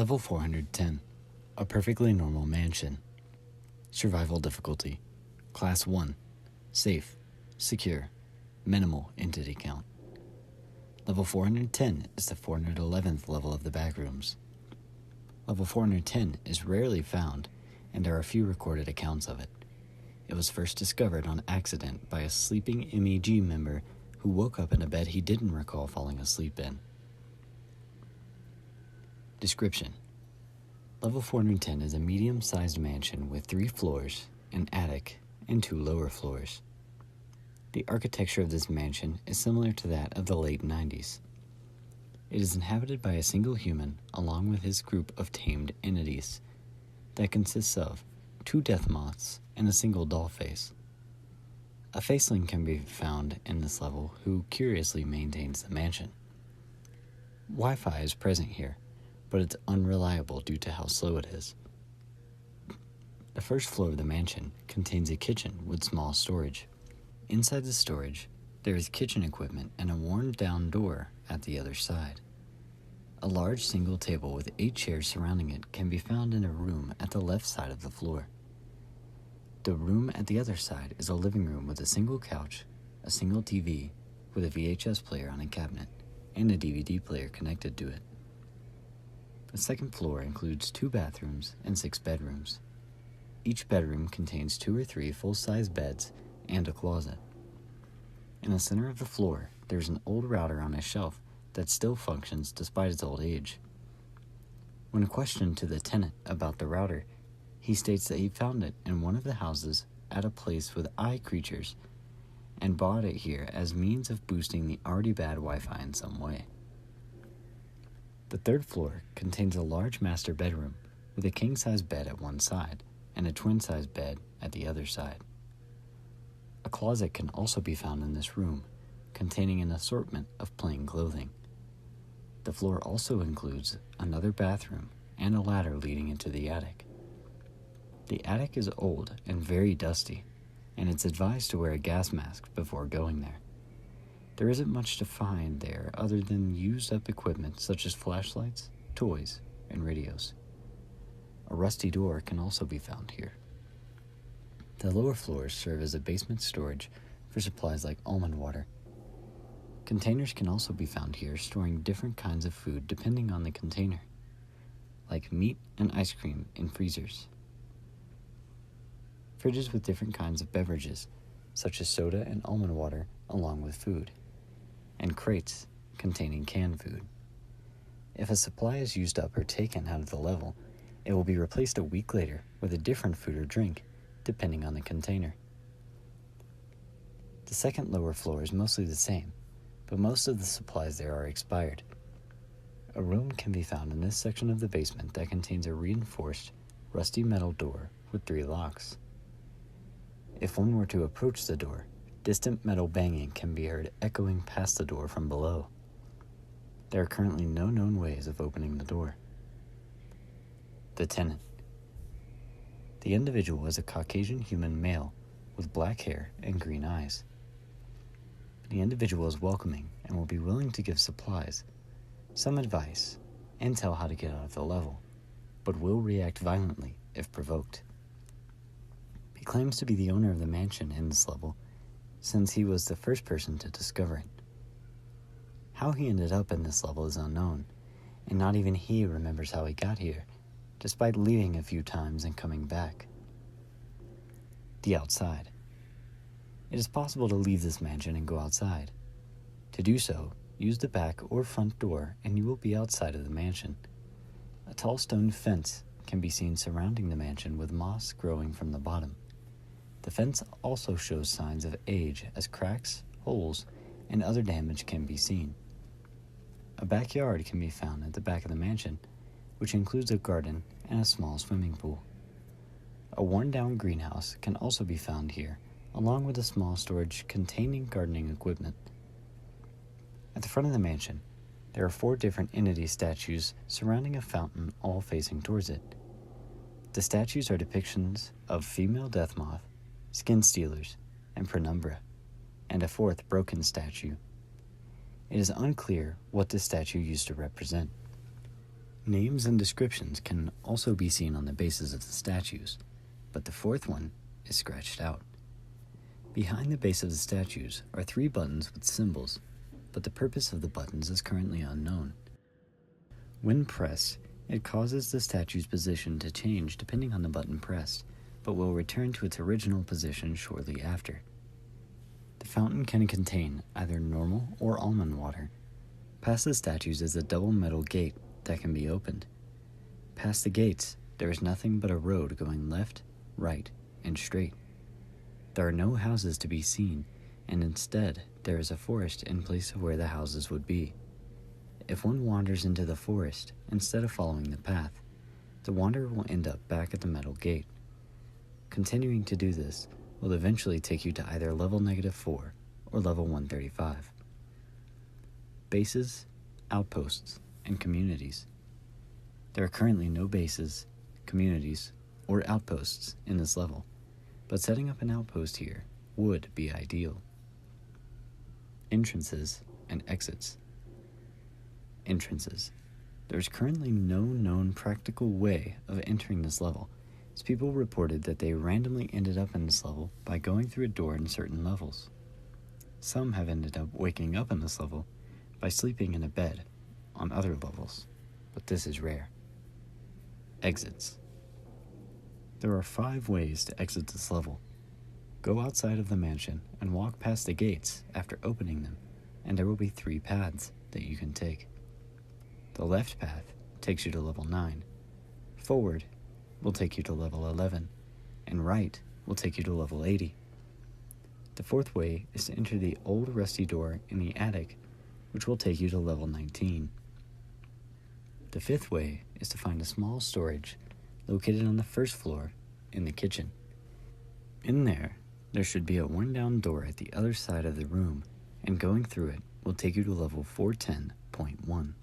Level 410. A perfectly normal mansion. Survival difficulty. Class 1. Safe. Secure. Minimal entity count. Level 410 is the 411th level of the Backrooms. Level 410 is rarely found, and there are few recorded accounts of it. It was first discovered on accident by a sleeping MEG member who woke up in a bed he didn't recall falling asleep in. Description: Level 410 is a medium-sized mansion with 3 floors, an attic, and 2 lower floors. The architecture of this mansion is similar to that of the late 90s. It is inhabited by a single human along with his group of tamed entities that consists of 2 death moths and a single doll face. A faceling can be found in this level who curiously maintains the mansion. Wi-Fi is present here, but it's unreliable due to how slow it is. The first floor of the mansion contains a kitchen with small storage. Inside the storage, there is kitchen equipment and a worn-down door at the other side. A large single table with 8 chairs surrounding it can be found in a room at the left side of the floor. The room at the other side is a living room with a single couch, a single TV with a VHS player on a cabinet, and a DVD player connected to it. The second floor includes 2 bathrooms and 6 bedrooms. Each bedroom contains 2 or 3 full-size beds and a closet. In the center of the floor, there's an old router on a shelf that still functions despite its old age. When questioned to the tenant about the router, he states that he found it in one of the houses at a place with eye creatures and bought it here as means of boosting the already bad Wi-Fi in some way. The third floor contains a large master bedroom with a king-size bed at one side and a twin-size bed at the other side. A closet can also be found in this room, containing an assortment of plain clothing. The floor also includes another bathroom and a ladder leading into the attic. The attic is old and very dusty, and it's advised to wear a gas mask before going there. There isn't much to find there other than used-up equipment such as flashlights, toys, and radios. A rusty door can also be found here. The lower floors serve as a basement storage for supplies like almond water. Containers can also be found here storing different kinds of food depending on the container, like meat and ice cream in freezers. Fridges with different kinds of beverages, such as soda and almond water, along with food, and crates containing canned food. If a supply is used up or taken out of the level, it will be replaced a week later with a different food or drink, depending on the container. The second lower floor is mostly the same, but most of the supplies there are expired. A room can be found in this section of the basement that contains a reinforced, rusty metal door with 3 locks. If one were to approach the door, distant metal banging can be heard echoing past the door from below. There are currently no known ways of opening the door. The tenant. The individual is a Caucasian human male with black hair and green eyes. The individual is welcoming and will be willing to give supplies, some advice, and tell how to get out of the level, but will react violently if provoked. He claims to be the owner of the mansion in this level, since he was the first person to discover it. How he ended up in this level is unknown, and not even he remembers how he got here, despite leaving a few times and coming back. The outside. It is possible to leave this mansion and go outside. To do so, use the back or front door and you will be outside of the mansion. A tall stone fence can be seen surrounding the mansion with moss growing from the bottom. The fence also shows signs of age as cracks, holes, and other damage can be seen. A backyard can be found at the back of the mansion, which includes a garden and a small swimming pool. A worn-down greenhouse can also be found here, along with a small storage containing gardening equipment. At the front of the mansion, there are 4 different entity statues surrounding a fountain all facing towards it. The statues are depictions of female death moth, skin stealers, and penumbra, and a 4th broken statue. It is unclear what this statue used to represent. Names and descriptions can also be seen on the bases of the statues, but the fourth one is scratched out. Behind the base of the statues are 3 buttons with symbols, but the purpose of the buttons is currently unknown. When pressed, it causes the statue's position to change depending on the button pressed, but will return to its original position shortly after. The fountain can contain either normal or almond water. Past the statues is a double metal gate that can be opened. Past the gates, there is nothing but a road going left, right, and straight. There are no houses to be seen, and instead there is a forest in place of where the houses would be. If one wanders into the forest instead of following the path, the wanderer will end up back at the metal gate. Continuing to do this will eventually take you to either level -4 or level 135. Bases, outposts, and communities. There are currently no bases, communities, or outposts in this level, but setting up an outpost here would be ideal. Entrances and exits. Entrances. There is currently no known practical way of entering this level, as people reported that they randomly ended up in this level by going through a door in certain levels. Some have ended up waking up in this level by sleeping in a bed on other levels, but this is rare. Exits. There are 5 ways to exit this level. Go outside of the mansion and walk past the gates after opening them, and there will be 3 paths that you can take. The left path takes you to level 9, forward will take you to level 11, and right will take you to level 80. The 4th way is to enter the old rusty door in the attic, which will take you to level 19. The 5th way is to find a small storage located on the 1st floor in the kitchen. In there should be a worn-down door at the other side of the room, and going through it will take you to level 410.1.